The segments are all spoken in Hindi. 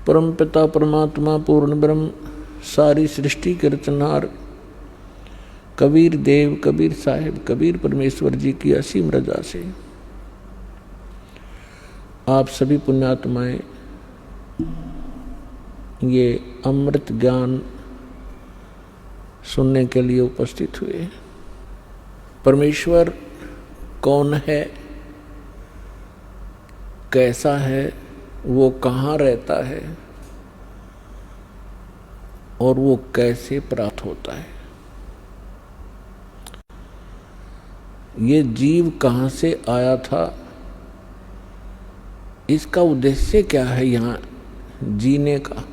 परम पिता परमात्मा पूर्ण ब्रह्म सारी सृष्टि के रचनार कबीर देव, कबीर साहिब, कबीर परमेश्वर जी की असीम रजा से आप सभी पुण्यात्माएं ये अमृत ज्ञान सुनने के लिए उपस्थित हुए। परमेश्वर कौन है, कैसा है, वो कहाँ रहता है और वो कैसे प्राप्त होता है, ये जीव कहाँ से आया था, इसका उद्देश्य क्या है यहाँ जीने का,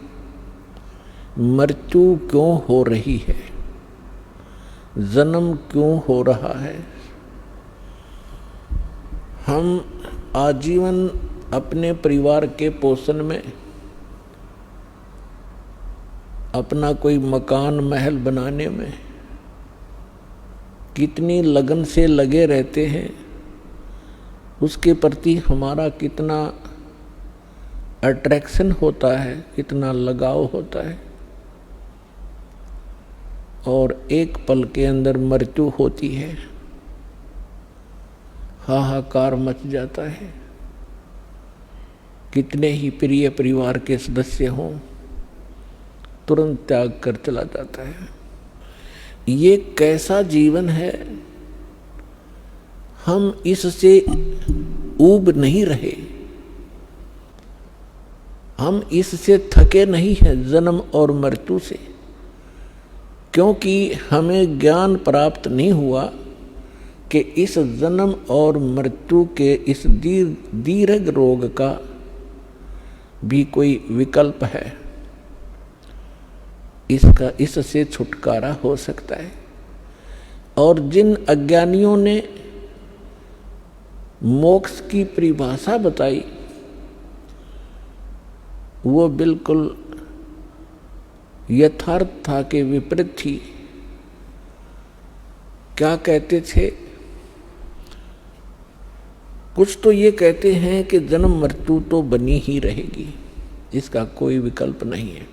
मृत्यु क्यों हो रही है, जन्म क्यों हो रहा है। हम आजीवन अपने परिवार के पोषण में अपना कोई मकान महल बनाने में कितनी लगन से लगे रहते हैं, उसके प्रति हमारा कितना अट्रैक्शन होता है, कितना लगाव होता है, और एक पल के अंदर मृत्यु होती है, हाहाकार मच जाता है। कितने ही प्रिय परिवार के सदस्य हों, तुरंत त्याग कर चला जाता है। ये कैसा जीवन है, हम इससे ऊब नहीं रहे, हम इससे थके नहीं हैं जन्म और मृत्यु से, क्योंकि हमें ज्ञान प्राप्त नहीं हुआ कि इस जन्म और मृत्यु के इस दीर्घ रोग का भी कोई विकल्प है, इससे छुटकारा हो सकता है। और जिन अज्ञानियों ने मोक्ष की परिभाषा बताई वो बिल्कुल यथार्थता के विपरीत थी। क्या कहते थे, कुछ तो ये कहते हैं कि जन्म मृत्यु तो बनी ही रहेगी, इसका कोई विकल्प नहीं है,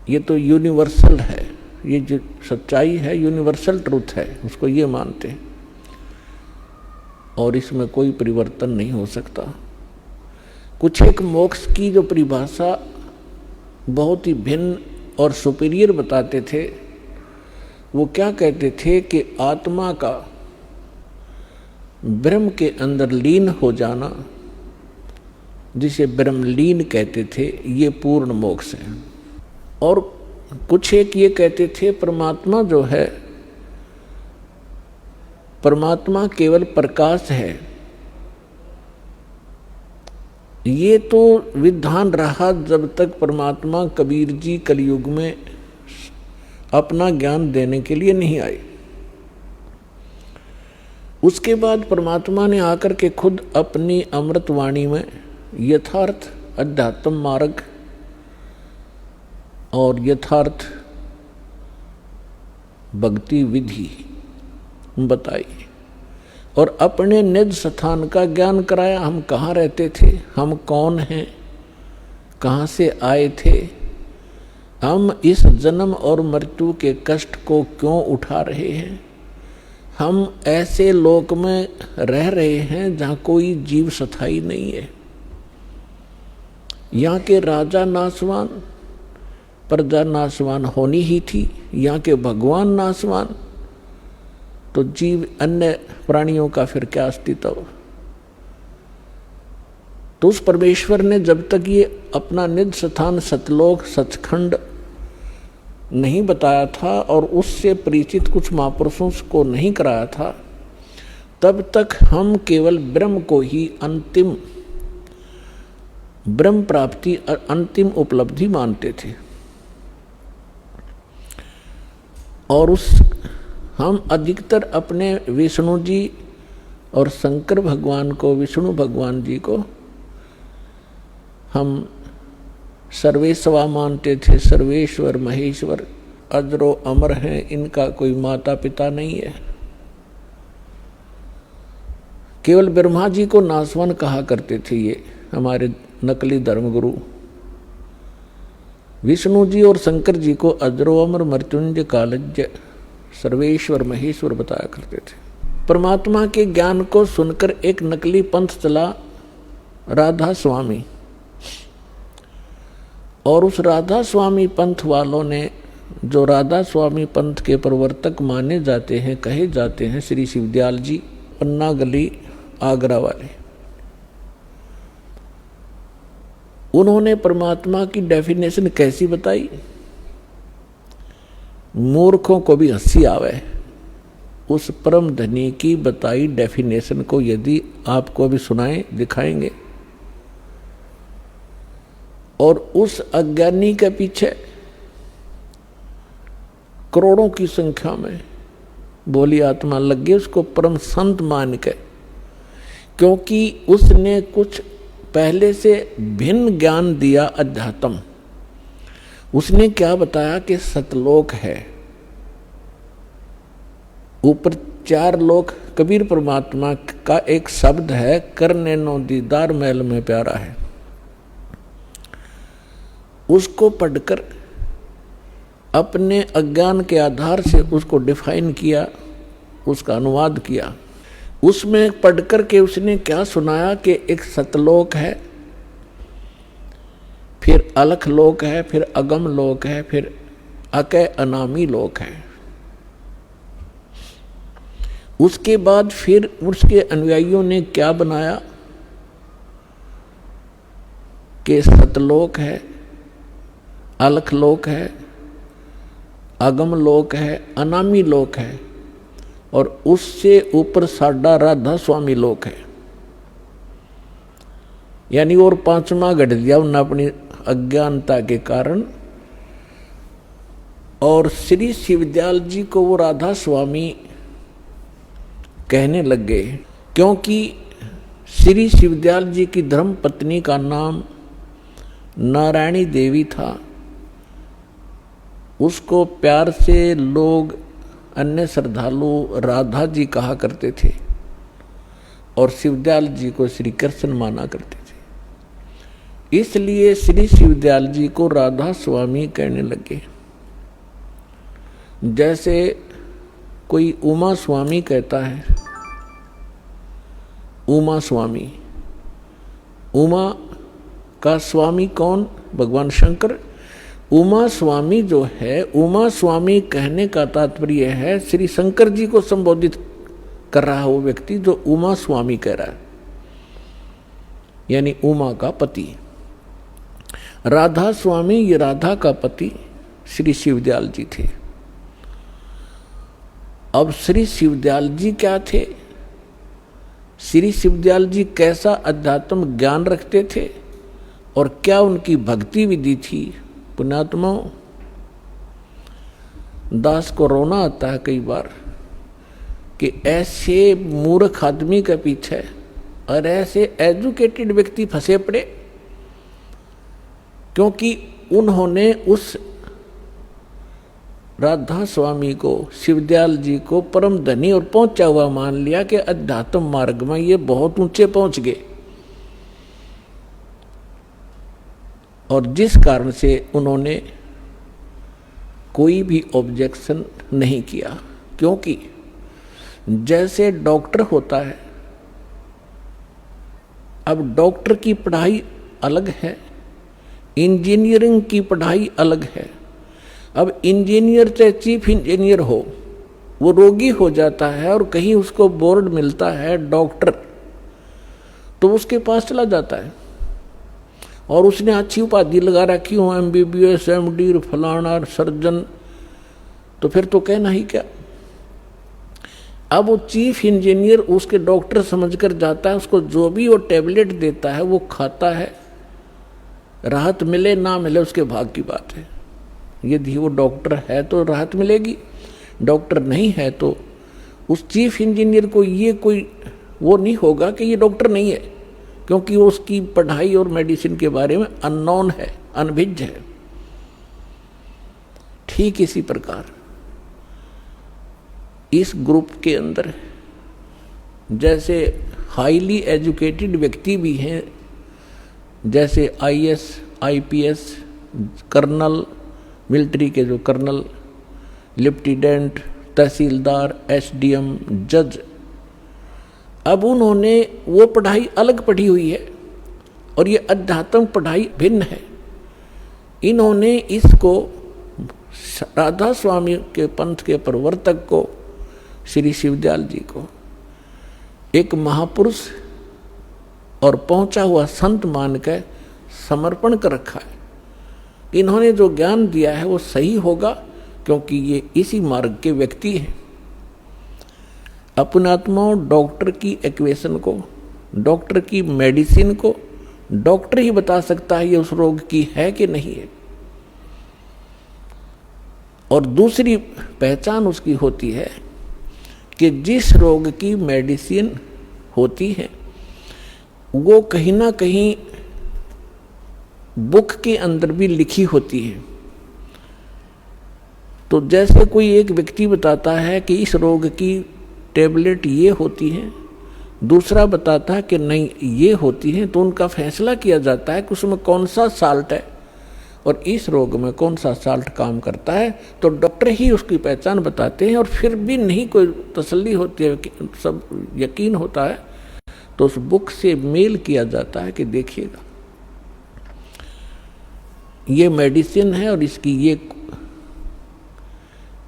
ये तो यूनिवर्सल है, ये जो सच्चाई है यूनिवर्सल ट्रूथ है, उसको ये मानते हैं और इसमें कोई परिवर्तन नहीं हो सकता। कुछ एक मोक्ष की जो परिभाषा बहुत ही भिन्न और सुपीरियर बताते थे, वो क्या कहते थे कि आत्मा का ब्रह्म के अंदर लीन हो जाना, जिसे ब्रह्मलीन कहते थे, ये पूर्ण मोक्ष है। और कुछ एक ये कहते थे परमात्मा जो है, परमात्मा केवल प्रकाश है। ये तो विधान रहा जब तक परमात्मा कबीर जी कलयुग में अपना ज्ञान देने के लिए नहीं आए। उसके बाद परमात्मा ने आकर के खुद अपनी अमृत वाणी में यथार्थ अध्यात्म मार्ग और यथार्थ भक्ति विधि बताई और अपने निज स्थान का ज्ञान कराया। हम कहाँ रहते थे, हम कौन हैं, कहाँ से आए थे, हम इस जन्म और मृत्यु के कष्ट को क्यों उठा रहे हैं, हम ऐसे लोक में रह रहे हैं जहाँ कोई जीव स्थायी नहीं है। यहाँ के राजा नासवान, प्रजा नासवान होनी ही थी, यहाँ के भगवान नासवान, तो जीव अन्य प्राणियों का फिर क्या अस्तित्व। तो उस परमेश्वर ने जब तक ये अपना निज स्थान सतलोक सचखंड नहीं बताया था और उससे परिचित कुछ महापुरुषों को नहीं कराया था, तब तक हम केवल ब्रह्म को ही अंतिम ब्रह्म प्राप्ति अंतिम उपलब्धि मानते थे। और हम अधिकतर अपने विष्णु जी और शंकर भगवान को, विष्णु भगवान जी को हम सर्वेश्वा मानते थे। सर्वेश्वर महेश्वर अजरो अमर हैं, इनका कोई माता पिता नहीं है। केवल ब्रह्मा जी को नासवान कहा करते थे ये हमारे नकली धर्मगुरु विष्णु जी और शंकर जी को अजरो अमर मृत्युंजय कालज्य सर्वेश्वर महेश्वर बताया करते थे। परमात्मा के ज्ञान को सुनकर एक नकली पंथ चला राधा स्वामी, और उस राधा स्वामी पंथ वालों ने, जो राधा स्वामी पंथ के प्रवर्तक माने जाते हैं, कहे जाते हैं श्री शिवदयाल जी, पन्ना गली आगरा वाले, उन्होंने परमात्मा की डेफिनेशन कैसी बताई? मूर्खों को भी हंसी आवे। उस परम धनी की बताई डेफिनेशन को यदि आपको अभी सुनाएं, दिखाएंगे, और उस अज्ञानी के पीछे करोड़ों की संख्या में बोली आत्मा लग गई उसको परम संत मान के, क्योंकि उसने कुछ पहले से भिन्न ज्ञान दिया अध्यात्म। उसने क्या बताया कि सतलोक है, ऊपर 4 लोक। कबीर परमात्मा का एक शब्द है, करने नो दीदार महल में प्यारा है। उसको पढ़कर अपने अज्ञान के आधार से उसको डिफाइन किया, उसका अनुवाद किया। उसमें पढ़कर के उसने क्या सुनाया कि एक सतलोक है, फिर अलख लोक है, फिर अगम लोक है, फिर अकय अनामी लोक है। उसके बाद फिर उसके अनुयायियों ने क्या बनाया कि सतलोक है, अलख लोक है, अगम लोक है, अनामी लोक है, और उससे ऊपर साडा राधा स्वामी लोक है। यानी और 5वां गढ़ दिया उन्होंने अपनी अज्ञानता के कारण। और श्री शिवदयाल जी को वो राधा स्वामी कहने लग गए, क्योंकि श्री शिवदयाल जी की धर्म पत्नी का नाम नारायणी देवी था। उसको प्यार से लोग, अन्य श्रद्धालु राधा जी कहा करते थे, और शिवदयाल जी को श्री कृष्ण माना करते थे। इसलिए श्री शिवदयाल जी को राधा स्वामी कहने लगे। जैसे कोई उमा स्वामी कहता है, उमा स्वामी, उमा का स्वामी कौन? भगवान शंकर। उमा स्वामी जो है, उमा स्वामी कहने का तात्पर्य है श्री शंकर जी को संबोधित कर रहा है वो व्यक्ति जो उमा स्वामी कह रहा है, यानी उमा का पति। राधा स्वामी, ये राधा का पति श्री शिवदयाल जी थे। अब श्री शिवदयाल जी क्या थे? श्री शिवदयाल जी कैसा अध्यात्म ज्ञान रखते थे और क्या उनकी भक्ति विधि थी? पुण्यात्मा, दास को रोना आता है कई बार कि ऐसे मूर्ख आदमी के पीछे और ऐसे एजुकेटेड व्यक्ति फंसे पड़े, क्योंकि उन्होंने उस राधा स्वामी को, शिवदयाल जी को परम धनी और पहुंचा हुआ मान लिया कि अध्यात्म मार्ग में ये बहुत ऊंचे पहुंच गए, और जिस कारण से उन्होंने कोई भी ऑब्जेक्शन नहीं किया। क्योंकि जैसे डॉक्टर होता है, अब डॉक्टर की पढ़ाई अलग है, इंजीनियरिंग की पढ़ाई अलग है। अब इंजीनियर चाहे चीफ इंजीनियर हो, वो रोगी हो जाता है और कहीं उसको बोर्ड मिलता है डॉक्टर, तो उसके पास चला जाता है और उसने अच्छी उपाधि लगा रखी हो, MBBS, MD, फलाना, सर्जन, तो फिर तो कहना ही क्या। अब वो चीफ इंजीनियर उसके डॉक्टर समझकर जाता है, उसको जो भी वो टैबलेट देता है वो खाता है, राहत मिले ना मिले उसके भाग की बात है। यदि वो डॉक्टर है तो राहत मिलेगी, डॉक्टर नहीं है तो उस चीफ इंजीनियर को ये कोई वो नहीं होगा कि ये डॉक्टर नहीं है, क्योंकि उसकी पढ़ाई और मेडिसिन के बारे में अननोन है, अनभिज्ञ है। ठीक इसी प्रकार इस ग्रुप के अंदर जैसे हाईली एजुकेटेड व्यक्ति भी हैं, जैसे IAS, IPS, कर्नल, मिलिट्री के जो कर्नल, लेफ्टिनेंट, तहसीलदार, SDM, जज। अब उन्होंने वो पढ़ाई अलग पढ़ी हुई है और ये अध्यात्म पढ़ाई भिन्न है। इन्होंने इसको राधा स्वामी के पंथ के प्रवर्तक को, श्री शिवदयाल जी को, एक महापुरुष और पहुंचा हुआ संत मान कर समर्पण कर रखा है। इन्होंने जो ज्ञान दिया है वो सही होगा, क्योंकि ये इसी मार्ग के व्यक्ति हैं। अपने आत्माओं, डॉक्टर की इक्वेशन को, डॉक्टर की मेडिसिन को डॉक्टर ही बता सकता है ये उस रोग की है कि नहीं है। और दूसरी पहचान उसकी होती है कि जिस रोग की मेडिसिन होती है वो कहीं ना कहीं बुक के अंदर भी लिखी होती है। तो जैसे कोई एक व्यक्ति बताता है कि इस रोग की टेबलेट ये होती है, दूसरा बताता है कि नहीं ये होती है, तो उनका फैसला किया जाता है कि उसमें कौन सा साल्ट है और इस रोग में कौन सा साल्ट काम करता है। तो डॉक्टर ही उसकी पहचान बताते हैं, और फिर भी नहीं कोई तसल्ली होती है, सब यकीन होता है, तो उस बुक से मेल किया जाता है कि देखिएगा ये मेडिसिन है और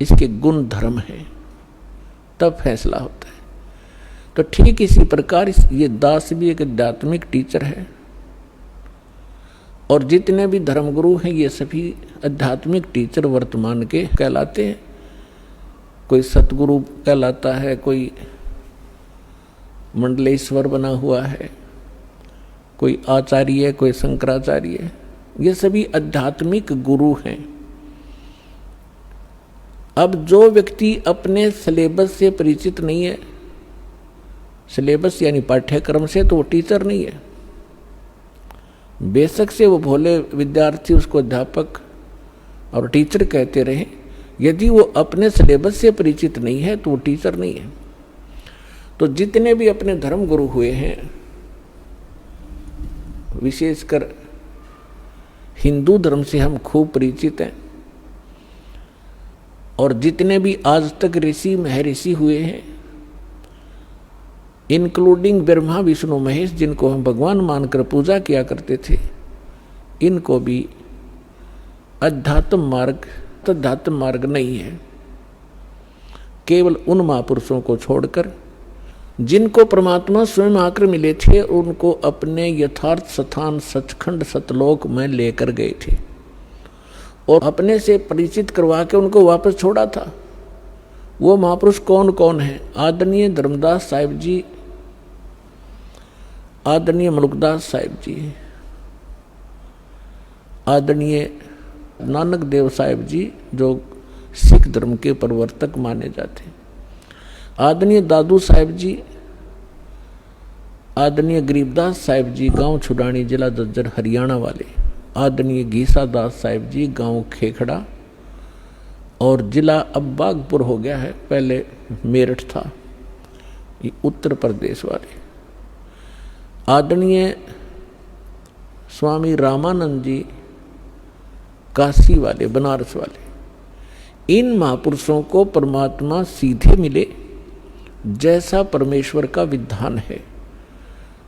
इसके गुण धर्म है, तब फैसला होता है। तो ठीक इसी प्रकार ये दास भी एक आध्यात्मिक टीचर है, और जितने भी धर्मगुरु हैं ये सभी आध्यात्मिक टीचर वर्तमान के कहलाते हैं। कोई सतगुरु कहलाता है, कोई मंडलेश्वर बना हुआ है, कोई आचार्य, कोई शंकराचार्य, ये सभी आध्यात्मिक गुरु हैं। अब जो व्यक्ति अपने सिलेबस से परिचित नहीं है, सिलेबस यानी पाठ्यक्रम से, तो वो टीचर नहीं है। बेशक से वो भोले विद्यार्थी उसको अध्यापक और टीचर कहते रहे, यदि वो अपने सिलेबस से परिचित नहीं है तो वो टीचर नहीं है। तो जितने भी अपने धर्म गुरु हुए हैं, विशेषकर हिंदू धर्म से हम खूब परिचित हैं, और जितने भी आज तक ऋषि महर्षि हुए हैं, इंक्लूडिंग ब्रह्मा विष्णु महेश, जिनको हम भगवान मानकर पूजा किया करते थे, इनको भी अध्यात्म मार्ग नहीं है। केवल उन महापुरुषों को छोड़कर जिनको परमात्मा स्वयं आकर मिले थे, उनको अपने यथार्थ स्थान सचखंड सतलोक में लेकर गए थे और अपने से परिचित करवा के उनको वापस छोड़ा था। वो महापुरुष कौन कौन है? आदरणीय धर्मदास साहिब जी, आदरणीय मलुकदास साहिब जी, आदरणीय नानक देव साहिब जी जो सिख धर्म के प्रवर्तक माने जाते हैं, आदरणीय दादू साहिब जी, आदरणीय गरीबदास साहिब जी गांव छुडानी जिला जज्जर हरियाणा वाले, आदरणीय घीसा दास साहिब जी गांव खेखड़ा और जिला अब बागपुर हो गया है, पहले मेरठ था, ये उत्तर प्रदेश वाले, आदरणीय स्वामी रामानंद जी काशी वाले, बनारस वाले। इन महापुरुषों को परमात्मा सीधे मिले जैसा परमेश्वर का विधान है।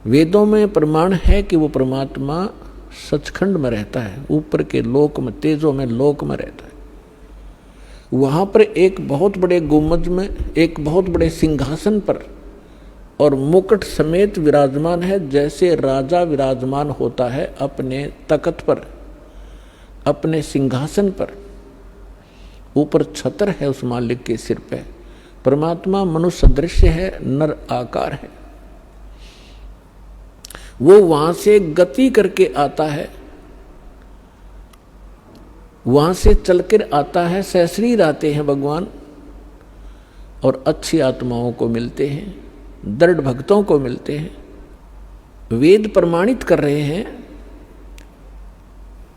वेदों में प्रमाण है कि वो परमात्मा सचखंड में रहता है, ऊपर के लोक में, तेजों में लोक में रहता है। वहां पर एक बहुत बड़े गुम्बद में, एक बहुत बड़े सिंहासन पर और मुकुट समेत विराजमान है, जैसे राजा विराजमान होता है अपने तख्त पर, अपने सिंहासन पर। ऊपर छत्र है उस मालिक के सिर पे। परमात्मा मनुष्य सदृश है, नर आकार है। वो वहां से गति करके आता है, वहां से चलकर आता है, सशरीर आते हैं भगवान और अच्छी आत्माओं को मिलते हैं, दृढ़ भक्तों को मिलते हैं। वेद प्रमाणित कर रहे हैं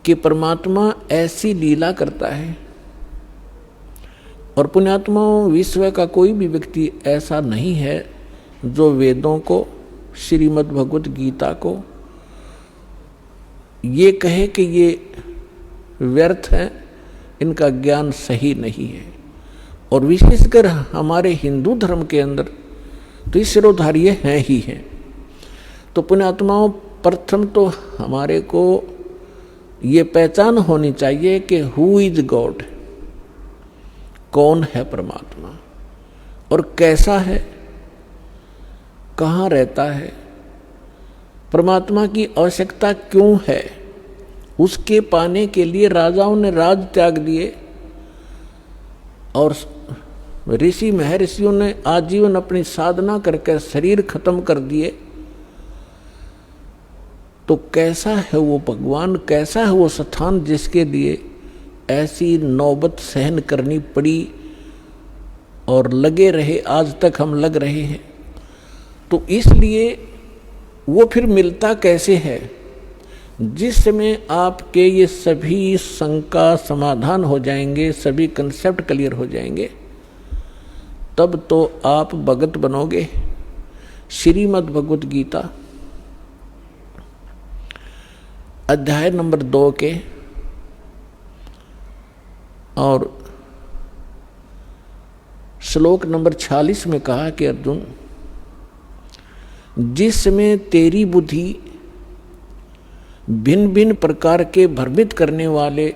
कि परमात्मा ऐसी लीला करता है, और पुण्यात्माओं, विश्व का कोई भी व्यक्ति ऐसा नहीं है जो वेदों को, श्रीमद् भगवत गीता को ये कहे कि ये व्यर्थ है, इनका ज्ञान सही नहीं है। और विशेषकर हमारे हिंदू धर्म के अंदर तो इस सिरोधार्य हैं ही हैं। तो पुण्यात्माओं, प्रथम तो हमारे को ये पहचान होनी चाहिए कि हु इज गॉड, कौन है परमात्मा और कैसा है, कहाँ रहता है, परमात्मा की आवश्यकता क्यों है। उसके पाने के लिए राजाओं ने राज त्याग दिए और ऋषि महर्षियों ने आजीवन अपनी साधना करके शरीर खत्म कर दिए। तो कैसा है वो भगवान, कैसा है वो स्थान जिसके लिए ऐसी नौबत सहन करनी पड़ी और लगे रहे, आज तक हम लग रहे हैं। तो इसलिए वो फिर मिलता कैसे है? जिस समय आपके ये सभी शंका समाधान हो जाएंगे, सभी कंसेप्ट क्लियर हो जाएंगे, तब तो आप भगत बनोगे। श्रीमद् भगवत गीता अध्याय नंबर 2 के और श्लोक नंबर 46 में कहा कि अर्जुन, जिसमें तेरी बुद्धि भिन्न भिन्न प्रकार के भ्रमित करने वाले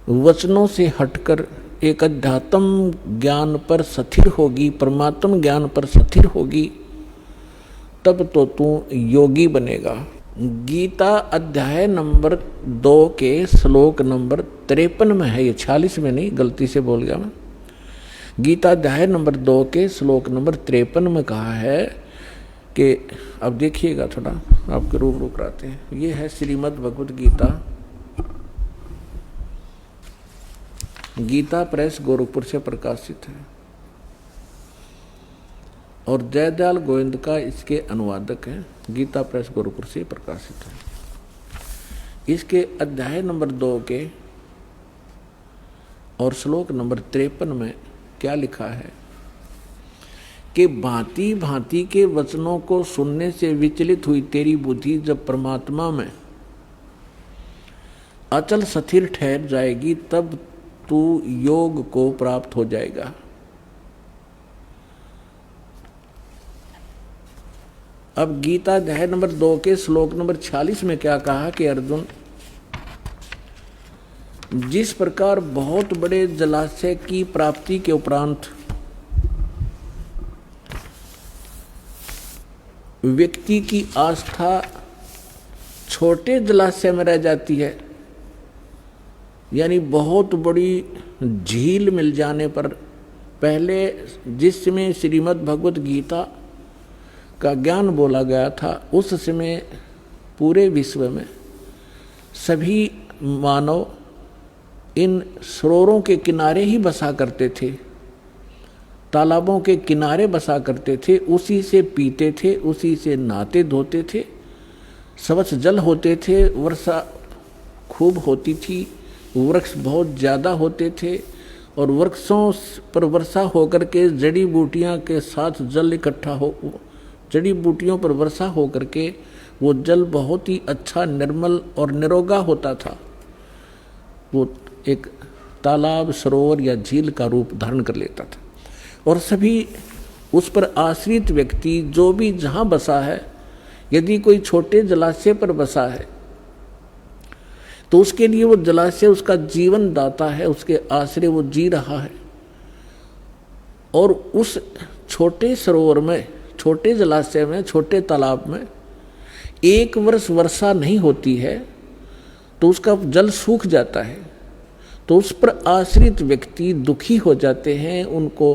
वचनों से हटकर एक अध्यात्म ज्ञान पर स्थिर होगी, परमात्म ज्ञान पर स्थिर होगी, तब तो तू योगी बनेगा। गीता अध्याय नंबर 2 के श्लोक नंबर 53 में है, ये 46 में नहीं, गलती से बोल गया मैं। गीता अध्याय नंबर 2 के श्लोक नंबर 53 में कहा है कि, अब देखिएगा थोड़ा आपके रूप कराते हैं। ये है श्रीमद् भगवत गीता, गीता प्रेस गोरखपुर से प्रकाशित है और जयदयाल गोविंद का इसके अनुवादक है। गीता प्रेस गोरखपुर से प्रकाशित है। इसके अध्याय नंबर 2 के और श्लोक नंबर 53 में क्या लिखा है कि भांति भांति के वचनों को सुनने से विचलित हुई तेरी बुद्धि जब परमात्मा में अचल स्थिर ठहर जाएगी, तब तू योग को प्राप्त हो जाएगा। अब गीता अध्याय नंबर 2 के श्लोक नंबर 46 में क्या कहा कि अर्जुन, जिस प्रकार बहुत बड़े जलाशय की प्राप्ति के उपरांत व्यक्ति की आस्था छोटे जलाशय में रह जाती है, यानी बहुत बड़ी झील मिल जाने पर, पहले जिस समय श्रीमद् भगवत गीता का ज्ञान बोला गया था, उस समय पूरे विश्व में सभी मानव इन सरोवरों के किनारे ही बसा करते थे, तालाबों के किनारे बसा करते थे, उसी से पीते थे, उसी से नहाते धोते थे, स्वच्छ जल होते थे, वर्षा खूब होती थी, वृक्ष बहुत ज़्यादा होते थे और वृक्षों पर वर्षा होकर के जड़ी बूटियाँ के साथ जल इकट्ठा हो, जड़ी बूटियों पर वर्षा होकर के वो जल बहुत ही अच्छा निर्मल और निरोगा होता था। वो एक तालाब, सरोवर या झील का रूप धारण कर लेता था और सभी उस पर आश्रित व्यक्ति जो भी जहाँ बसा है, यदि कोई छोटे जलाशय पर बसा है तो उसके लिए वो जलाशय उसका जीवन दाता है, उसके आश्रय वो जी रहा है। और उस छोटे सरोवर में, छोटे जलाशय में, छोटे तालाब में 1 वर्ष वर्षा नहीं होती है तो उसका जल सूख जाता है, तो उस पर आश्रित व्यक्ति दुखी हो जाते हैं, उनको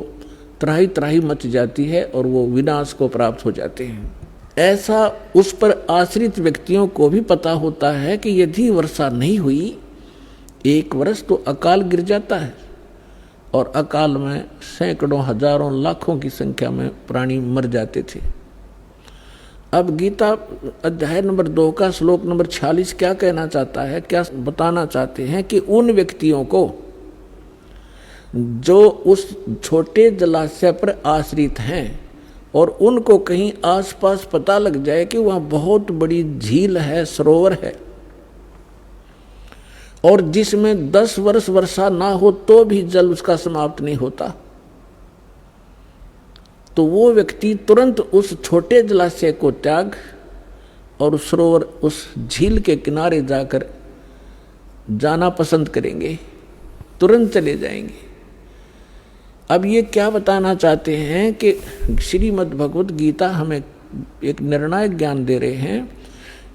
त्राही त्राही मच जाती है और वो विनाश को प्राप्त हो जाते हैं। ऐसा उस पर आश्रित व्यक्तियों को भी पता होता है कि यदि वर्षा नहीं हुई 1 वर्ष तो अकाल गिर जाता है और अकाल में सैकड़ों, हजारों, लाखों की संख्या में प्राणी मर जाते थे। अब गीता अध्याय नंबर 2 का श्लोक नंबर 46 क्या कहना चाहता है, क्या बताना चाहते हैं कि उन व्यक्तियों को जो उस छोटे जलाशय पर आश्रित हैं और उनको कहीं आसपास पता लग जाए कि वहाँ बहुत बड़ी झील है, सरोवर है, और जिसमें 10 वर्ष वर्षा ना हो तो भी जल उसका समाप्त नहीं होता, तो वो व्यक्ति तुरंत उस छोटे जलाशय को त्याग और सरोवर, उस झील के किनारे जाकर जाना पसंद करेंगे, तुरंत चले जाएंगे। अब ये क्या बताना चाहते हैं कि श्रीमद् भगवत गीता हमें एक निर्णायक ज्ञान दे रहे हैं,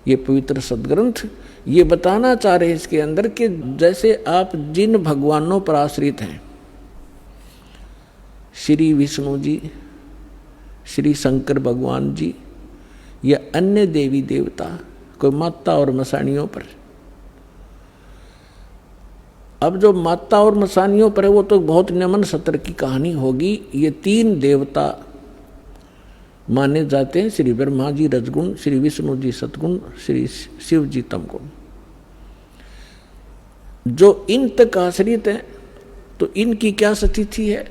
ये पवित्र सदग्रंथ ये बताना चाह रहे हैं इसके अंदर कि जैसे आप जिन भगवानों पर आश्रित हैं, श्री विष्णु जी, श्री शंकर भगवान जी या अन्य देवी देवता, कोई माता और मसानियों पर, अब जो माता और मसानियों पर है वो तो बहुत नमन सत्र की कहानी होगी। ये 3 देवता माने जाते हैं, श्री ब्रह्मा जी रजगुण, श्री विष्णु जी सतगुण, श्री शिव जी तमगुण। जो इन तक आश्रित हैं तो इनकी क्या स्थिति है,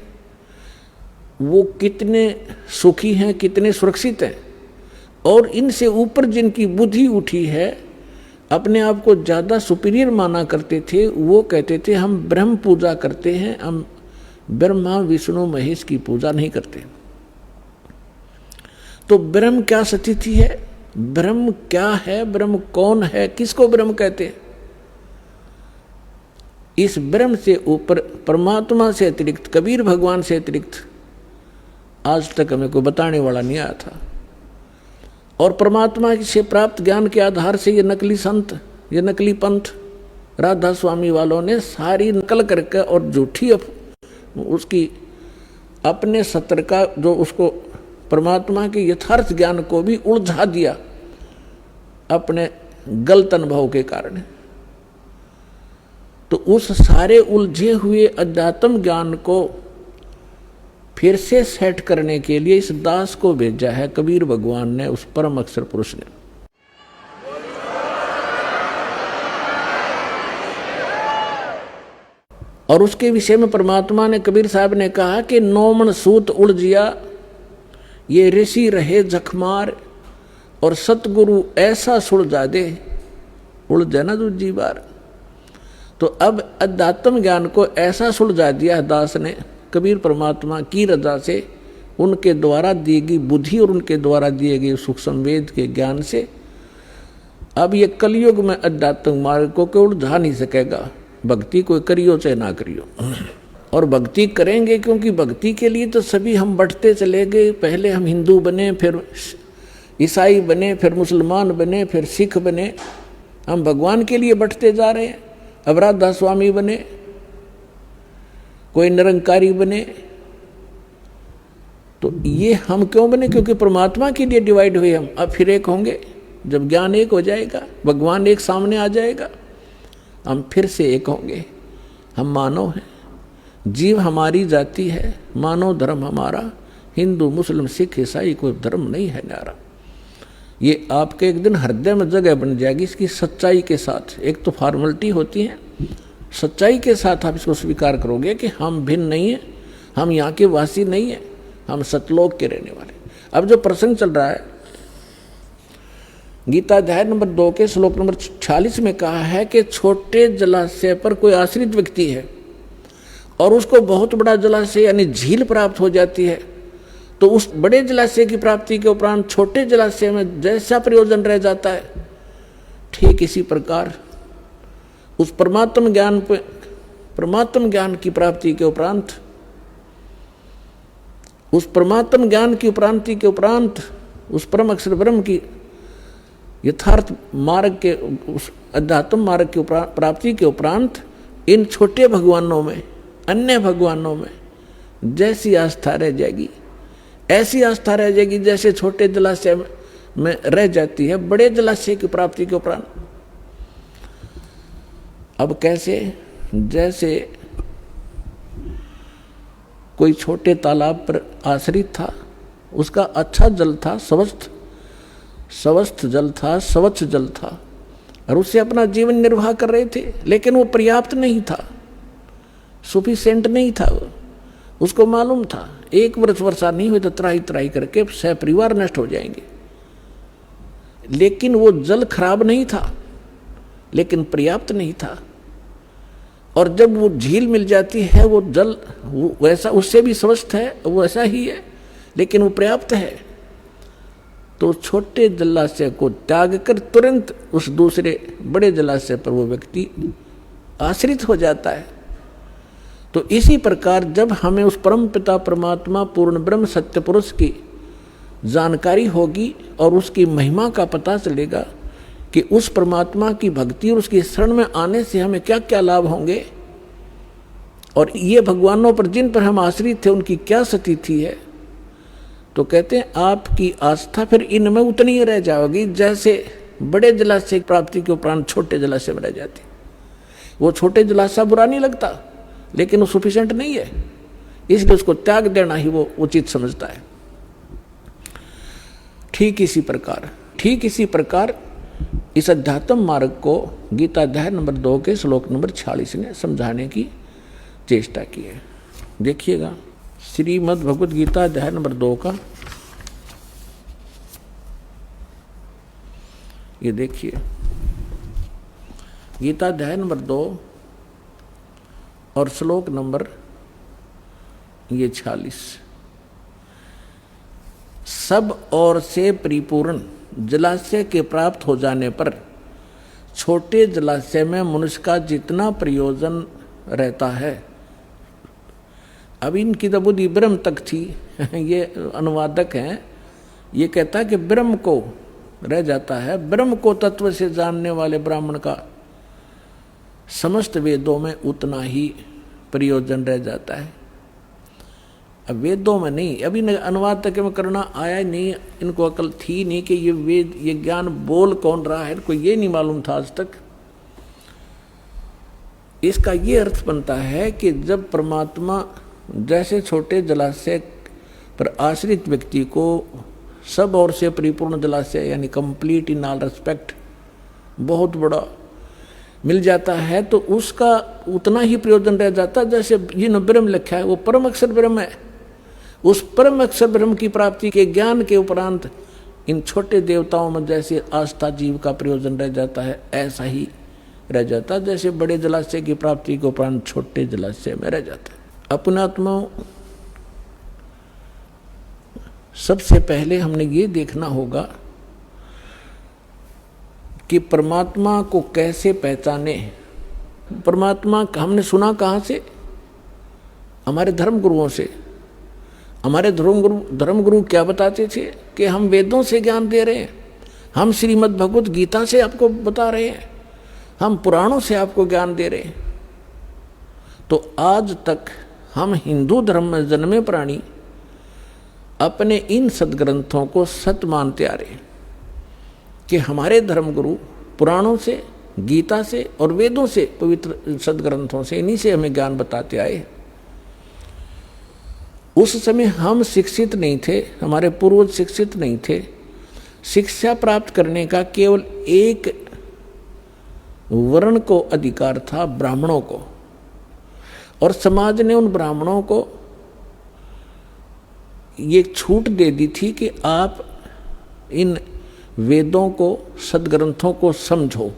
वो कितने सुखी हैं, कितने सुरक्षित हैं। और इनसे ऊपर जिनकी बुद्धि उठी है, अपने आप को ज़्यादा सुपीरियर माना करते थे, वो कहते थे हम ब्रह्म पूजा करते हैं, हम ब्रह्मा विष्णु महेश की पूजा नहीं करते। तो ब्रह्म क्या स्थिति है, ब्रह्म क्या है, ब्रह्म कौन है, किसको ब्रह्म कहते हैं? इस ब्रह्म से ऊपर परमात्मा से अतिरिक्त, कबीर भगवान से अतिरिक्त आज तक हमें कोई बताने वाला नहीं आया था। और परमात्मा से प्राप्त ज्ञान के आधार से ये नकली संत, ये नकली पंथ राधा स्वामी वालों ने सारी नकल करके और झूठी उसकी अपने सत्र का जो उसको परमात्मा के यथार्थ ज्ञान को भी उलझा दिया अपने गलत अनुभव के कारण। तो उस सारे उलझे हुए अध्यात्म ज्ञान को फिर से सेट करने के लिए इस दास को भेजा है कबीर भगवान ने, उस परम अक्षर पुरुष ने। और उसके विषय में परमात्मा ने, कबीर साहब ने कहा कि 9 मन सूत उलझिया, ये ऋषि रहे जखमार, और सतगुरु ऐसा सुलझा दे, उलझे ना दूजी बार। तो अब अध्यात्म ज्ञान को ऐसा सुलझा दिया दास ने कबीर परमात्मा की रजा से, उनके द्वारा दी गई बुद्धि और उनके द्वारा दिए गए सूक्ष्म वेद के ज्ञान से। अब ये कलयुग में अध्यात्म मार्ग को कोई उलझा नहीं सकेगा। भक्ति कोई करियो चाहे ना करियो, और भक्ति करेंगे, क्योंकि भक्ति के लिए तो सभी हम बढ़ते चले गए। पहले हम हिंदू बने, फिर ईसाई बने, फिर मुसलमान बने, फिर सिख बने। हम भगवान के लिए बढ़ते जा रहे हैं। अब राधा स्वामी बने, कोई निरंकारी बने, तो ये हम क्यों बने? क्योंकि परमात्मा के लिए डिवाइड हुए हम। अब फिर एक होंगे, जब ज्ञान एक हो जाएगा, भगवान एक सामने आ जाएगा, हम फिर से एक होंगे। हम मानव हैं, जीव हमारी जाति है, मानव धर्म हमारा, हिंदू मुस्लिम सिख ईसाई कोई धर्म नहीं है न्यारा। ये आपके एक दिन हृदय में जगह बन जाएगी इसकी सच्चाई के साथ। एक तो फॉर्मेलिटी होती है, सच्चाई के साथ आप इसको स्वीकार करोगे कि हम भिन्न नहीं हैं, हम यहाँ के वासी नहीं हैं, हम सतलोक के रहने वाले। अब जो प्रसंग चल रहा है, गीता अध्याय नंबर 2 के श्लोक नंबर 46 में कहा है कि छोटे जलाशय पर कोई आश्रित व्यक्ति है और उसको बहुत बड़ा जलाशय यानी झील प्राप्त हो जाती है, तो उस बड़े जलाशय की प्राप्ति के उपरांत छोटे जलाशय में जैसा प्रयोजन रह जाता है, ठीक इसी प्रकार उस परमात्म ज्ञान की प्राप्ति के उपरांत, उस परमात्म ज्ञान की प्राप्ति के उपरांत, उस परम अक्षर ब्रह्म की यथार्थ मार्ग के, उस अध्यात्म मार्ग की प्राप्ति के उपरांत इन छोटे भगवानों में, अन्य भगवानों में जैसी आस्था रह जाएगी, ऐसी आस्था रह जाएगी जैसे छोटे जलाशय में रह जाती है बड़े जलाशय की प्राप्ति के उपरांत। अब कैसे? जैसे कोई छोटे तालाब पर आश्रित था, उसका अच्छा जल था, स्वस्थ जल था, स्वच्छ जल था, और उससे अपना जीवन निर्वाह कर रहे थे, लेकिन वो पर्याप्त नहीं था, सफिशिएंट नहीं था। उसको मालूम था 1 वर्ष वर्षा नहीं हुई तो त्राही त्राही करके परिवार नष्ट हो जाएंगे। लेकिन वो जल खराब नहीं था, लेकिन पर्याप्त नहीं था। और जब वो झील मिल जाती है, वो जल वैसा उससे भी स्वस्थ है, वो ऐसा ही है, लेकिन वो पर्याप्त है। तो छोटे जलाशय को त्याग कर तुरंत उस दूसरे बड़े जलाशय पर वो व्यक्ति आश्रित हो जाता है। तो इसी प्रकार जब हमें उस परम पिता परमात्मा पूर्ण ब्रह्म सत्य पुरुष की जानकारी होगी और उसकी महिमा का पता चलेगा कि उस परमात्मा की भक्ति और उसकी शरण में आने से हमें क्या क्या लाभ होंगे, और ये भगवानों पर जिन पर हम आश्रित थे उनकी क्या स्थिति है, तो कहते हैं आपकी आस्था फिर इनमें उतनी ही रह जाएगी जैसे बड़े जलाशय प्राप्ति के उपरांत छोटे जलाशय में रह जाती। वो छोटे जलाशय बुरा नहीं लगता, लेकिन वो सफिशिएंट नहीं है, इसलिए उसको त्याग देना ही वो उचित समझता है। ठीक इसी प्रकार इस अध्यात्म मार्ग को गीता अध्याय नंबर 2 के श्लोक नंबर 46 ने समझाने की चेष्टा की है। देखिएगा श्रीमद् भगवद गीता अध्याय नंबर 2 का, ये देखिए गीता अध्याय नंबर 2 और श्लोक नंबर ये 46। सब ओर से परिपूर्ण जलाशय के प्राप्त हो जाने पर छोटे जलाशय में मनुष्य का जितना प्रयोजन रहता है। अब इनकी तो बुद्धि ब्रह्म तक थी ये अनुवादक हैं, ये कहता है कि ब्रह्म को रह जाता है। ब्रह्म को तत्व से जानने वाले ब्राह्मण का समस्त वेदों में उतना ही प्रयोजन रह जाता है। अब वेदों में नहीं, अभी अनुवाद तक में करना आया नहीं, इनको अकल थी नहीं कि ये वेद ये ज्ञान बोल कौन रहा है, इनको ये नहीं मालूम था आज तक। इसका ये अर्थ बनता है कि जब परमात्मा जैसे छोटे जलाशय पर आश्रित व्यक्ति को सब ओर से परिपूर्ण जलाशय यानी कंप्लीट इन ऑल रेस्पेक्ट बहुत बड़ा मिल जाता है, तो उसका उतना ही प्रयोजन रह जाता है जैसे जिन ब्रह्म लिखा है वो परम अक्षर ब्रह्म है। उस परम अक्षर ब्रह्म की प्राप्ति के ज्ञान के उपरांत इन छोटे देवताओं में जैसे आस्था जीव का प्रयोजन रह जाता है, ऐसा ही रह जाता है जैसे बड़े जलाशय की प्राप्ति के उपरांत छोटे जलाशय में रह जाता है। अपने आत्माओं, सबसे पहले हमने ये देखना होगा कि परमात्मा को कैसे पहचाने। परमात्मा हमने सुना कहाँ से? हमारे धर्म गुरुओं से। हमारे धर्म गुरु क्या बताते थे कि हम वेदों से ज्ञान दे रहे हैं, हम श्रीमद् भगवत गीता से आपको बता रहे हैं, हम पुराणों से आपको ज्ञान दे रहे हैं। तो आज तक हम हिंदू धर्म में जन्मे प्राणी अपने इन सदग्रंथों को सत्य मानते आ रहे हैं कि हमारे धर्मगुरु पुराणों से, गीता से और वेदों से, पवित्र सदग्रंथों से, इन्हीं से हमें ज्ञान बताते आए। उस समय हम शिक्षित नहीं थे, हमारे पूर्वज शिक्षित नहीं थे। शिक्षा प्राप्त करने का केवल एक वर्ण को अधिकार था, ब्राह्मणों को, और समाज ने उन ब्राह्मणों को ये छूट दे दी थी कि आप इन वेदों को, सदग्रंथों को समझो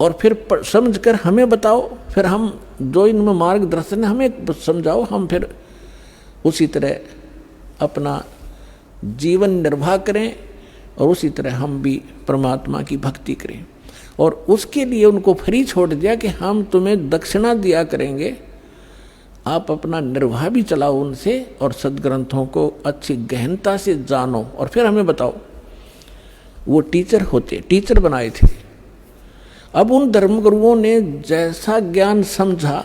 और फिर समझकर हमें बताओ, फिर हम जो इनमें मार्गदर्शन है हमें समझाओ, हम फिर उसी तरह अपना जीवन निर्वाह करें और उसी तरह हम भी परमात्मा की भक्ति करें। और उसके लिए उनको फ्री छोड़ दिया कि हम तुम्हें दक्षिणा दिया करेंगे, आप अपना निर्वाह भी चलाओ उनसे और सदग्रंथों को अच्छी गहनता से जानो और फिर हमें बताओ। वो टीचर बनाए थे। अब उन धर्मगुरुओं ने जैसा ज्ञान समझा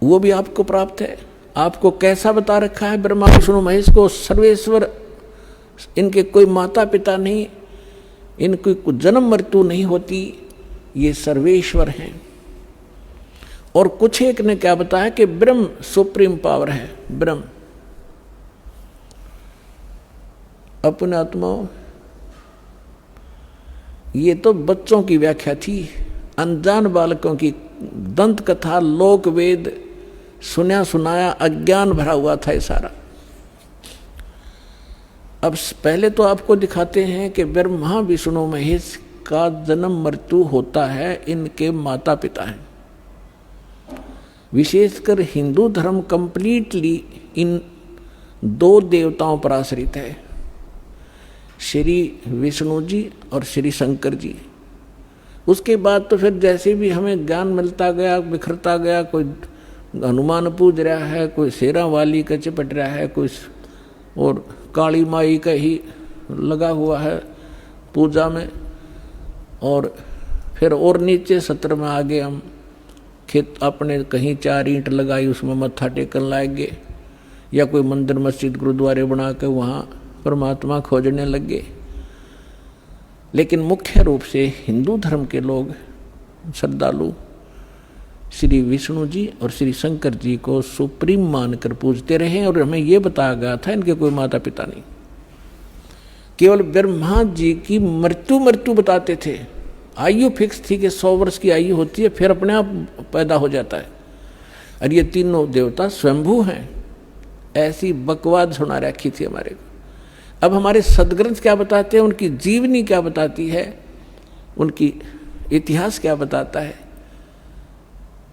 वो भी आपको प्राप्त है। आपको कैसा बता रखा है? ब्रह्मा विष्णु महेश को सर्वेश्वर, इनके कोई माता पिता नहीं, इनकी कोई जन्म मृत्यु नहीं होती, ये सर्वेश्वर हैं। और कुछ एक ने क्या बताया कि ब्रह्म सुप्रीम पावर है। ब्रह्म अपने आत्माओं, ये तो बच्चों की व्याख्या थी, अनजान बालकों की दंत कथा, लोक वेद सुना सुनाया अज्ञान भरा हुआ था ये सारा। अब पहले तो आपको दिखाते हैं कि ब्रह्मा विष्णु महेश का जन्म मृत्यु होता है, इनके माता पिता हैं। विशेषकर हिंदू धर्म कंप्लीटली इन दो देवताओं पर आश्रित है, श्री विष्णु जी और श्री शंकर जी। उसके बाद तो फिर जैसे भी हमें ज्ञान मिलता गया, बिखरता गया, कोई हनुमान पूज रहा है, कोई शेरा वाली का चिपट रहा है, कोई और काली माई का ही लगा हुआ है पूजा में, और फिर और नीचे सत्र में आगे हम खेत अपने कहीं 4 ईंट लगाई उसमें मत्था टेकन लाएंगे, या कोई मंदिर मस्जिद गुरुद्वारे बना के वहाँ परमात्मा खोजने लगे। लेकिन मुख्य रूप से हिंदू धर्म के लोग श्रद्धालु श्री विष्णु जी और श्री शंकर जी को सुप्रीम मानकर पूजते रहे। और हमें यह बताया गया था इनके कोई माता पिता नहीं, केवल ब्रह्मा जी की मृत्यु बताते थे। आयु फिक्स थी कि 100 वर्ष की आयु होती है, फिर अपने आप पैदा हो जाता है। और ये तीनों देवता स्वयंभू हैं, ऐसी बकवाद सुना रखी थी हमारे को। अब हमारे सदग्रंथ क्या बताते हैं, उनकी जीवनी क्या बताती है, उनकी इतिहास क्या बताता है,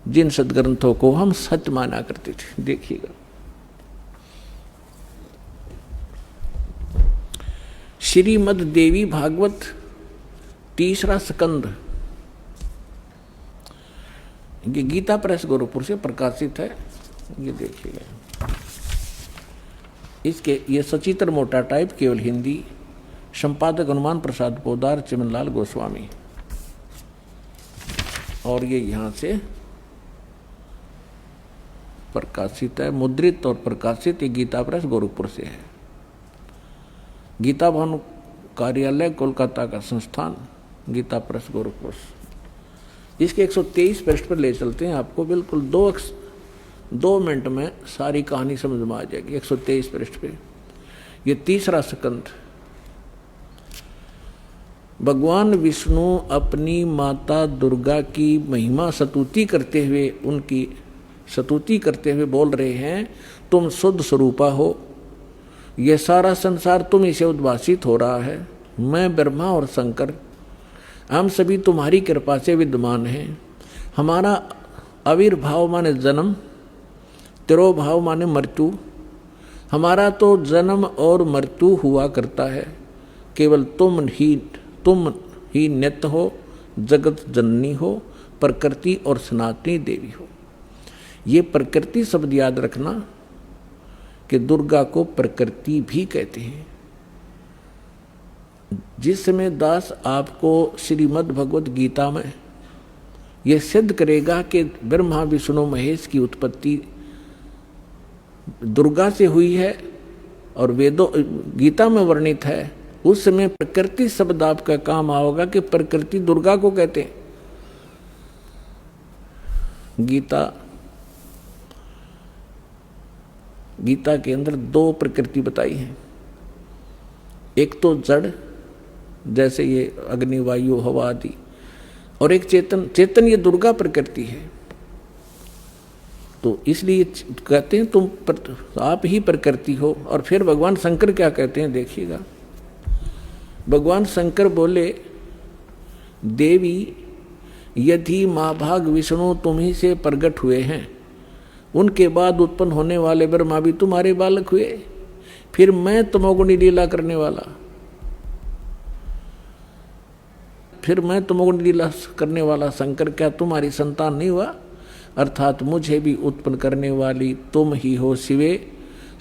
जिन सदग्रंथों को हम सत्य माना करते थे। देखिएगा, श्रीमद् देवी भागवत 3रा स्कंद, ये गीता प्रेस गोरखपुर से प्रकाशित है। ये देखिएगा, इसके ये सचित्र मोटा टाइप, केवल हिंदी, संपादक हनुमान प्रसाद पोदार, चिमनलाल गोस्वामी। और ये यहाँ से प्रकाशित है, मुद्रित और प्रकाशित। ये गीता प्रेस गोरखपुर से है। गीता भवन कार्यालय कोलकाता का संस्थान, गीता प्रेस गोरखपुर। इसके 123 पृष्ठ पर ले चलते हैं आपको, बिल्कुल 2 मिनट में सारी कहानी समझ में आ जाएगी। 123 पृष्ठ पे ये 3रा स्कंद। भगवान विष्णु अपनी माता दुर्गा की महिमा स्तुति करते हुए, उनकी स्तुति करते हुए बोल रहे हैं, तुम शुद्ध स्वरूपा हो, यह सारा संसार तुम ही से उद्भासित हो रहा है। मैं ब्रह्मा और शंकर, हम सभी तुम्हारी कृपा से विद्यमान हैं। हमारा आविर्भाव माने जन्म, तिरोभाव माने मृत्यु। हमारा तो जन्म और मृत्यु हुआ करता है, केवल तुम ही नित्य हो, जगत जननी हो, प्रकृति और सनातनी देवी हो। ये प्रकृति शब्द याद रखना कि दुर्गा को प्रकृति भी कहते हैं। जिस समय दास आपको श्रीमद् भगवद गीता में यह सिद्ध करेगा कि ब्रह्मा विष्णु महेश की उत्पत्ति दुर्गा से हुई है और वेदों गीता में वर्णित है, उस समय प्रकृति शब्द आपका काम आओगा कि प्रकृति दुर्गा को कहते हैं। गीता के अंदर 2 प्रकृति बताई है। एक तो जड़, जैसे ये अग्नि वायु हवा आदि, और एक चेतन ये दुर्गा प्रकृति है। तो इसलिए कहते हैं तुम आप ही प्रकृति हो। और फिर भगवान शंकर क्या कहते हैं, देखिएगा। भगवान शंकर बोले, देवी यदि महाभाग विष्णु तुम ही से प्रकट हुए हैं, उनके बाद उत्पन्न होने वाले ब्रह्मा भी तुम्हारे बालक हुए, फिर मैं तमोगुणी लीला करने वाला, शंकर क्या तुम्हारी संतान नहीं हुआ? अर्थात मुझे भी उत्पन्न करने वाली तुम ही हो शिवे।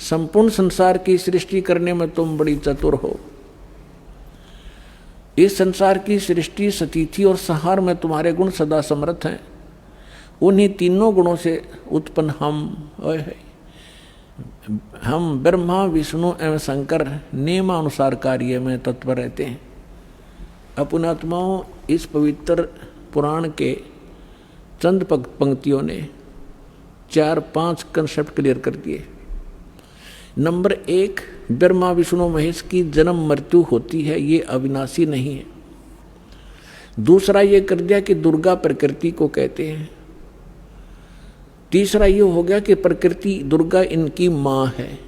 संपूर्ण संसार की सृष्टि करने में तुम बड़ी चतुर हो। इस संसार की सृष्टि, स्थिति और संहार में तुम्हारे गुण सदा समर्थ हैं। उन्हीं तीनों गुणों से उत्पन्न हम ब्रह्मा विष्णु एवं शंकर नियमानुसार कार्य में तत्पर रहते हैं। अपनात्माओं, इस पवित्र पुराण के चंद पंक्तियों ने 4-5 कंसेप्ट क्लियर कर दिए। नंबर 1, ब्रह्मा विष्णु महेश की जन्म मृत्यु होती है, ये अविनाशी नहीं है। दूसरा ये कर दिया कि दुर्गा प्रकृति को कहते हैं। तीसरा ये हो गया कि प्रकृति दुर्गा इनकी माँ है,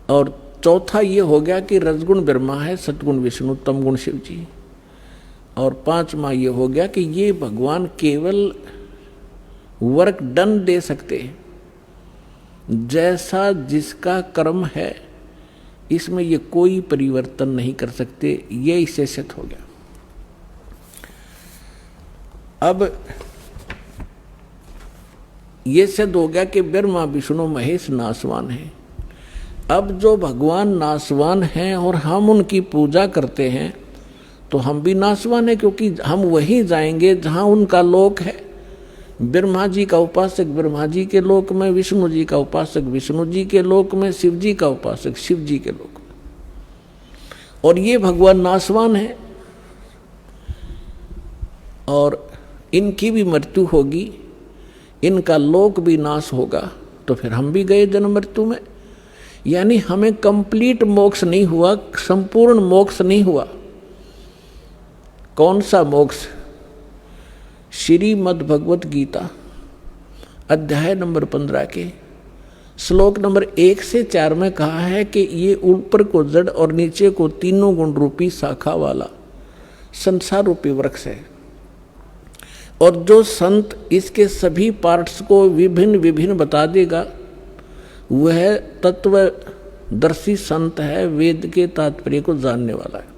और चौथा ये हो गया कि रजगुण ब्रह्मा है, सतगुण विष्णु, तमगुण शिव जी, और पांचवा ये हो गया कि ये भगवान केवल वर्क डन दे सकते हैं, जैसा जिसका कर्म है इसमें ये कोई परिवर्तन नहीं कर सकते। ये इससे सिद्ध हो गया। अब ये सिद्ध हो गया कि ब्रह्मा विष्णु महेश नासवान है। अब जो भगवान नासवान हैं और हम उनकी पूजा करते हैं तो हम भी नासवान हैं, क्योंकि हम वहीं जाएंगे जहां उनका लोक है। ब्रह्मा जी का उपासक ब्रह्मा जी के लोक में, विष्णु जी का उपासक विष्णु जी के लोक में, शिव जी का उपासक शिव जी के लोक में। और ये भगवान नासवान है और इनकी भी मृत्यु होगी, इनका लोक भी नाश होगा, तो फिर हम भी गए जन्म मृत्यु में। यानी हमें कंप्लीट मोक्ष नहीं हुआ, संपूर्ण मोक्ष नहीं हुआ। कौन सा मोक्ष? श्रीमद् भगवत गीता अध्याय नंबर 15 के श्लोक नंबर 1 से 4 में कहा है कि ये ऊपर को जड़ और नीचे को तीनों गुण रूपी शाखा वाला संसार रूपी वृक्ष है, और जो संत इसके सभी पार्ट्स को विभिन्न विभिन्न बता देगा वह तत्वदर्शी संत है, वेद के तात्पर्य को जानने वाला है।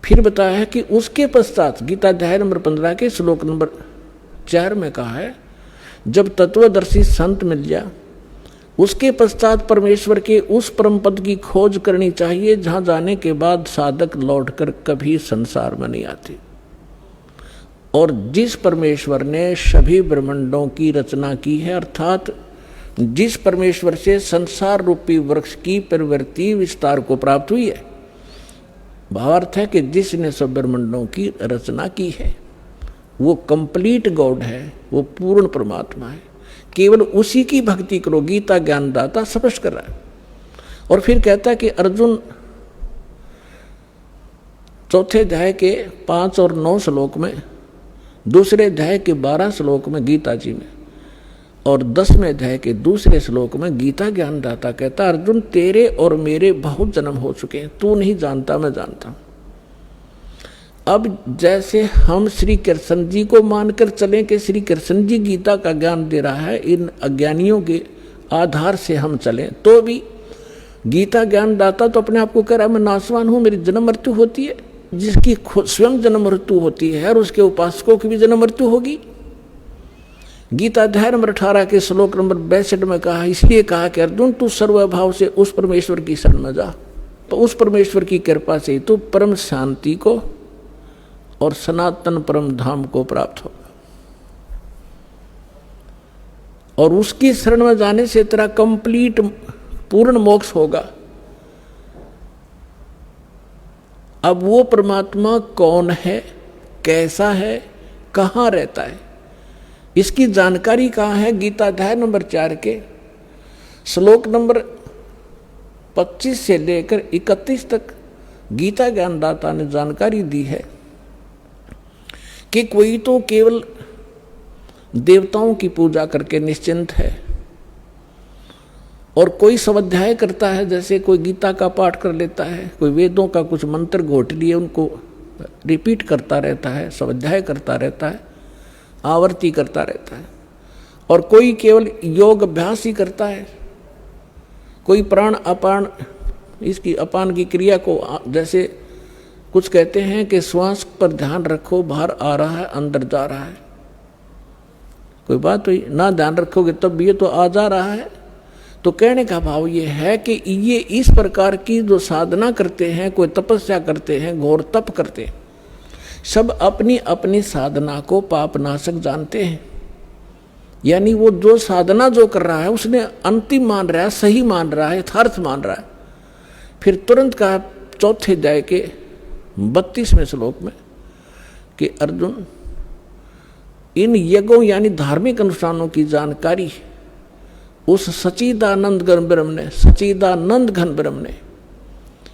फिर बताया है कि उसके पश्चात गीता अध्याय नंबर 15 के श्लोक नंबर 4 में कहा है, जब तत्वदर्शी संत मिल जाए उसके पश्चात परमेश्वर के उस परम पद की खोज करनी चाहिए जहां जाने के बाद साधक लौटकर कभी संसार में नहीं आते। और जिस परमेश्वर ने सभी ब्रह्मांडों की रचना की है, अर्थात जिस परमेश्वर से संसार रूपी वृक्ष की प्रवृत्ति विस्तार को प्राप्त हुई है, भावार्थ है कि जिसने सब ब्रह्मांडों की रचना की है वो कंप्लीट गॉड है, वो पूर्ण परमात्मा है। केवल उसी की भक्ति करो, गीता ज्ञानदाता स्पष्ट कर रहा है। और फिर कहता है कि अर्जुन चौथे अध्याय के 5 और 9 श्लोक में, दूसरे अध्याय के 12 श्लोक में गीता जी में, और 10वें अध्याय के दूसरे श्लोक में गीता ज्ञानदाता कहता, अर्जुन तेरे और मेरे बहुत जन्म हो चुके हैं, तू नहीं जानता मैं जानता हूं। अब जैसे हम श्री कृष्ण जी को मानकर चलें कि श्री कृष्ण जी गीता का ज्ञान दे रहा है, इन अज्ञानियों के आधार से हम चलें, तो भी गीता ज्ञानदाता तो अपने आप को कह रहा है मैं नासवान हूं, मेरी जन्म मृत्यु होती है। जिसकी स्वयं जन्म मृत्यु होती है और उसके उपासकों की भी जन्म मृत्यु होगी। गीता अध्याय नंबर 18 के श्लोक नंबर 62 में कहा, इसलिए कहा कि अर्जुन तू सर्वभाव से उस परमेश्वर की शरण में जा, तो उस परमेश्वर की कृपा से तू परम शांति को और सनातन परम धाम को प्राप्त होगा। और उसकी शरण में जाने से तेरा कंप्लीट पूर्ण मोक्ष होगा। अब वो परमात्मा कौन है, कैसा है, कहाँ रहता है, इसकी जानकारी कहाँ है? गीता अध्याय नंबर 4 के श्लोक नंबर 25 से लेकर 31 तक गीता ज्ञानदाता ने जानकारी दी है कि कोई तो केवल देवताओं की पूजा करके निश्चिंत है, और कोई स्वाध्याय करता है, जैसे कोई गीता का पाठ कर लेता है, कोई वेदों का कुछ मंत्र घोट लिए उनको रिपीट करता रहता है, स्वाध्याय करता रहता है, आवर्ती करता रहता है। और कोई केवल योग अभ्यास ही करता है, कोई प्राण अपान, इसकी अपान की क्रिया को, जैसे कुछ कहते हैं कि श्वास पर ध्यान रखो, बाहर आ रहा है अंदर जा रहा है, कोई बात हुई, ना ध्यान रखोगे तब भी ये तो आ जा रहा है। तो कहने का भाव ये है कि ये इस प्रकार की जो साधना करते हैं, कोई तपस्या करते हैं, घोर तप करते हैं, सब अपनी अपनी साधना को पापनाशक जानते हैं। यानी वो जो साधना जो कर रहा है उसने अंतिम मान रहा है, सही मान रहा है, यथार्थ मान रहा है। फिर तुरंत कहा चौथे अध्याय के 32वें श्लोक में कि अर्जुन इन यज्ञों यानी धार्मिक अनुष्ठानों की जानकारी उस सच्चिदानंद घन ब्रह्म ने, सच्चिदानंद घन ब्रह्म ने,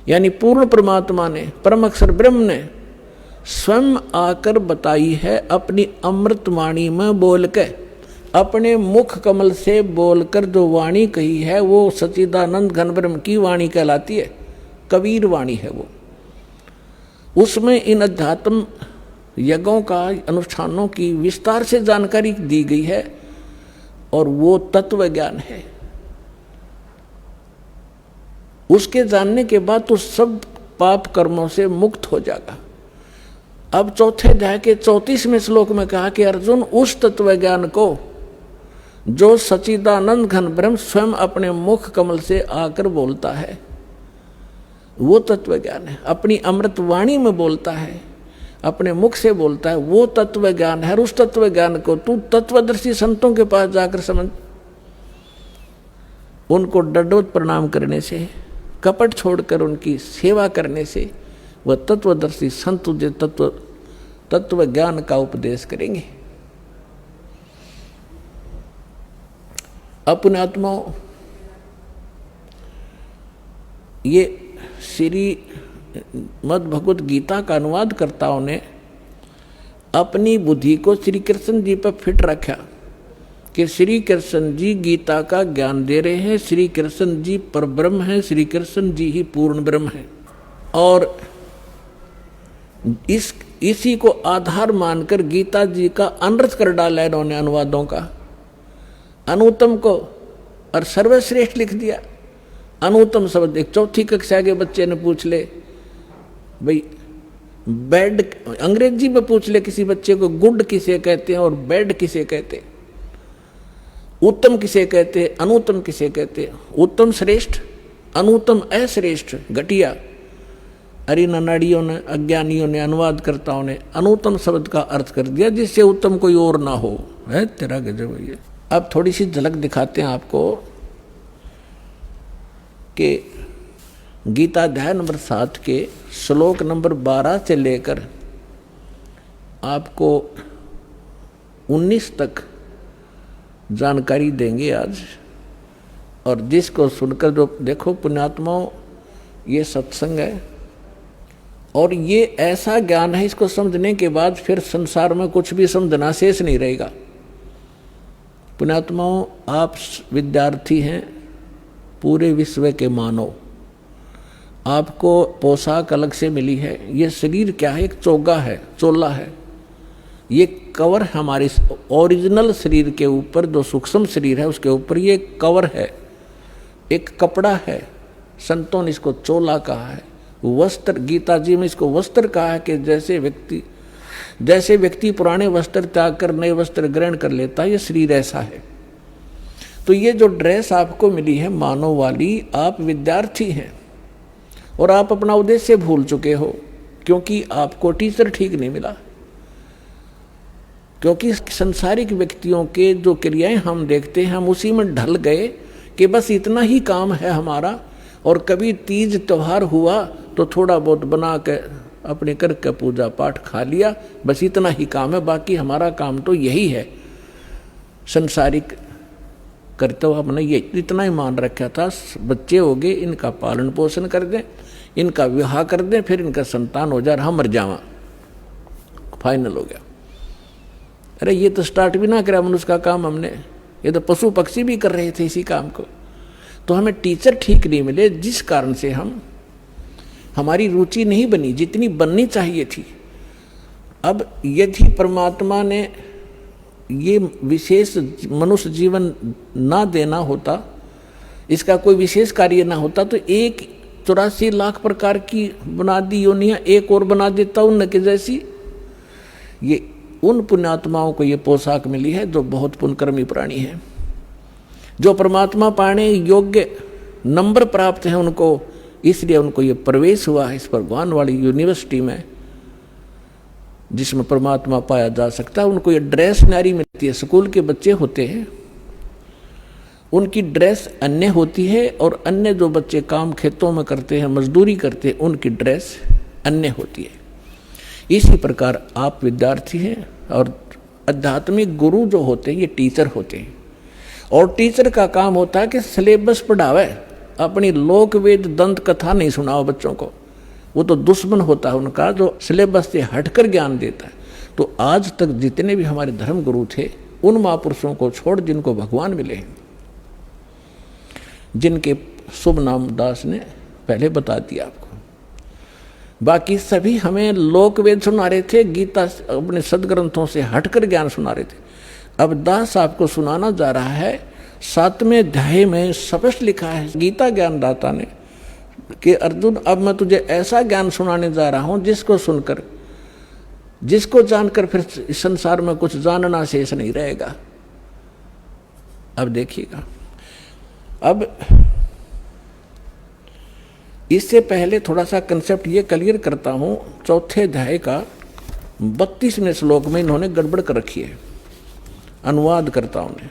यानी पूर्ण परमात्मा ने, परम अक्षर ब्रह्म ने स्वयं आकर बताई है अपनी अमृत वाणी में बोल के, अपने मुख कमल से बोलकर जो वाणी कही है वो सच्चिदानंद घन ब्रह्म की वाणी कहलाती है, कबीर वाणी है वो। उसमें इन अध्यात्म यज्ञों का, अनुष्ठानों की विस्तार से जानकारी दी गई है और वो तत्व ज्ञान है। उसके जानने के बाद तो सब पाप कर्मों से मुक्त हो जाएगा। अब चौथे अध्याय के 34वें श्लोक में कहा कि अर्जुन, उस तत्व ज्ञान को जो सच्चिदानंद घन ब्रह्म स्वयं अपने मुख कमल से आकर बोलता है, वो तत्व ज्ञान है। अपनी अमृत वाणी में बोलता है, अपने मुख से बोलता है, वो तत्व ज्ञान है। उस तत्व ज्ञान को तू तत्वदर्शी संतों के पास जाकर समझ। उनको दंडवत प्रणाम करने से, कपट छोड़कर उनकी सेवा करने से वह तत्वदर्शी संत तुझे तत्व ज्ञान का उपदेश करेंगे। अपने आत्माओं, ये श्री मद् भगवत गीता का अनुवाद कर्ताओं ने अपनी बुद्धि को श्री कृष्ण जी पर फिट रखा कि श्री कृष्ण जी गीता का ज्ञान दे रहे हैं, श्री कृष्ण जी परब्रह्म हैं, श्री कृष्ण जी ही पूर्ण ब्रह्म हैं। और इसी को आधार मानकर गीता जी का अनर्थ कर डाला इन्होंने अनुवादों का। अनुत्तम को और सर्वश्रेष्ठ लिख दिया। अनुत्तम शब्द एक चौथी कक्षा के बच्चे ने पूछ ले, भाई बेड, अंग्रेजी में पूछ ले किसी बच्चे को, गुड किसे कहते हैं और बेड किसे कहते हैं, उत्तम किसे कहते हैं, अनुत्तम किसे कहते हैं। उत्तम श्रेष्ठ, अनुत्तम अश्रेष्ठ, घटिया। अरे नाड़ियों ने, अज्ञानियों ने, अनुवादकर्ताओं ने अनुत्तम शब्द का अर्थ कर दिया जिससे उत्तम कोई और ना हो। है तेरा गजब है ये। अब थोड़ी सी झलक दिखाते हैं आपको कि गीता अध्याय नंबर 7 के श्लोक नंबर 12 से लेकर आपको 19 तक जानकारी देंगे आज। और जिसको सुनकर जो देखो पुण्यात्माओं, ये सत्संग है और ये ऐसा ज्ञान है, इसको समझने के बाद फिर संसार में कुछ भी समझना शेष नहीं रहेगा। पुण्यात्माओं, आप विद्यार्थी हैं, पूरे विश्व के मानव। आपको पोशाक अलग से मिली है। ये शरीर क्या है? एक चोगा है, चोला है। ये कवर हमारे ओरिजिनल शरीर के ऊपर, जो सूक्ष्म शरीर है उसके ऊपर ये कवर है, एक कपड़ा है। संतों ने इसको चोला कहा है। वस्त्र, गीता जी में इसको वस्त्र कहा है कि जैसे व्यक्ति पुराने वस्त्र त्याग कर नए वस्त्र ग्रहण कर लेता है, ये शरीर ऐसा है। तो ये जो ड्रेस आपको मिली है मानव वाली, आप विद्यार्थी हैं और आप अपना उद्देश्य भूल चुके हो क्योंकि आपको टीचर ठीक नहीं मिला। क्योंकि संसारिक व्यक्तियों के जो क्रियाएं हम देखते हैं, हम उसी में ढल गए कि बस इतना ही काम है हमारा। और कभी तीज त्योहार हुआ तो थोड़ा बहुत बना के अपने करके पूजा पाठ खा लिया, बस इतना ही काम है। बाकी हमारा काम तो यही है। संसारिक करते हुए हमने ये इतना ही मान रखा था, बच्चे हो गए, इनका पालन पोषण कर दें, इनका विवाह कर दें, फिर इनका संतान हो जाए, हम मर जावा, फाइनल हो गया। अरे ये तो स्टार्ट भी ना करा मनुष्य का काम हमने, ये तो पशु पक्षी भी कर रहे थे इसी काम को। तो हमें टीचर ठीक नहीं मिले, जिस कारण से हमारी रुचि नहीं बनी जितनी बननी चाहिए थी। अब यदि परमात्मा ने ये विशेष मनुष्य जीवन ना देना होता, इसका कोई विशेष कार्य ना होता, तो 84 लाख प्रकार की बना दी योनियां एक और बना देता उनके जैसी। ये उन पुण्यात्माओं को ये पोशाक मिली है जो बहुत पुण्यकर्मी प्राणी है, जो परमात्मा पाने योग्य नंबर प्राप्त हैं उनको, इसलिए उनको ये प्रवेश हुआ है इस भगवान वाली यूनिवर्सिटी में जिसमें परमात्मा पाया जा सकता है। उनको ये ड्रेस नारी मिलती है। स्कूल के बच्चे होते हैं, उनकी ड्रेस अन्य होती है, और अन्य जो बच्चे काम खेतों में करते हैं, मजदूरी करते हैं, उनकी ड्रेस अन्य होती है। इसी प्रकार आप विद्यार्थी हैं और आध्यात्मिक गुरु जो होते हैं ये टीचर होते हैं। और टीचर का काम होता है कि सिलेबस पढ़ावे, अपनी लोक वेद दंत कथा नहीं सुनाओ बच्चों को। वो तो दुश्मन होता है उनका जो सिलेबस से हटकर ज्ञान देता है। तो आज तक जितने भी हमारे धर्म गुरु थे उन महापुरुषों को छोड़ जिनको भगवान मिले हैं, जिनके शुभ नाम दास ने पहले बता दिया आपको। बाकी सभी हमें लोक वेद सुना रहे थे, गीता अपने सदग्रंथों से हटकर ज्ञान सुना रहे थे। अब दास आपको सुनाना जा रहा है 7वें अध्याय में स्पष्ट लिखा है गीता ज्ञानदाता ने कि अर्जुन अब मैं तुझे ऐसा ज्ञान सुनाने जा रहा हूं जिसको सुनकर, जिसको जानकर फिर इस संसार में कुछ जानना शेष नहीं रहेगा। अब देखिएगा, अब इससे पहले थोड़ा सा कंसेप्ट ये क्लियर करता हूं। 4थे अध्याय का 32वें श्लोक में इन्होंने गड़बड़ कर रखी है अनुवादकर्ताओं ने।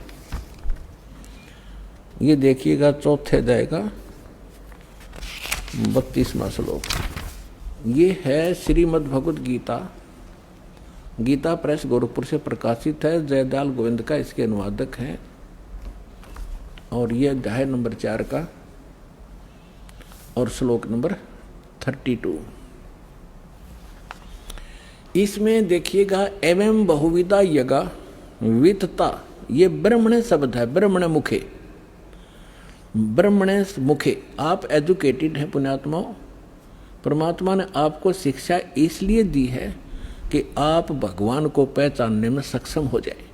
ये देखिएगा 4थे अध्याय का 32वां श्लोक, ये है श्रीमद् भगवद गीता, गीता प्रेस गोरखपुर से प्रकाशित है। जयदयाल गोविंद का इसके अनुवादक हैं। और ये अध्याय नंबर 4 का और श्लोक नंबर 32। इसमें देखिएगा एवं बहुविधा यगा वितता, ये ब्रह्मणे शब्द है, ब्रह्मणे मुखे, ब्रह्मणे मुखे। आप एजुकेटेड हैं पुण्यात्माओं, परमात्मा ने आपको शिक्षा इसलिए दी है कि आप भगवान को पहचानने में सक्षम हो जाए।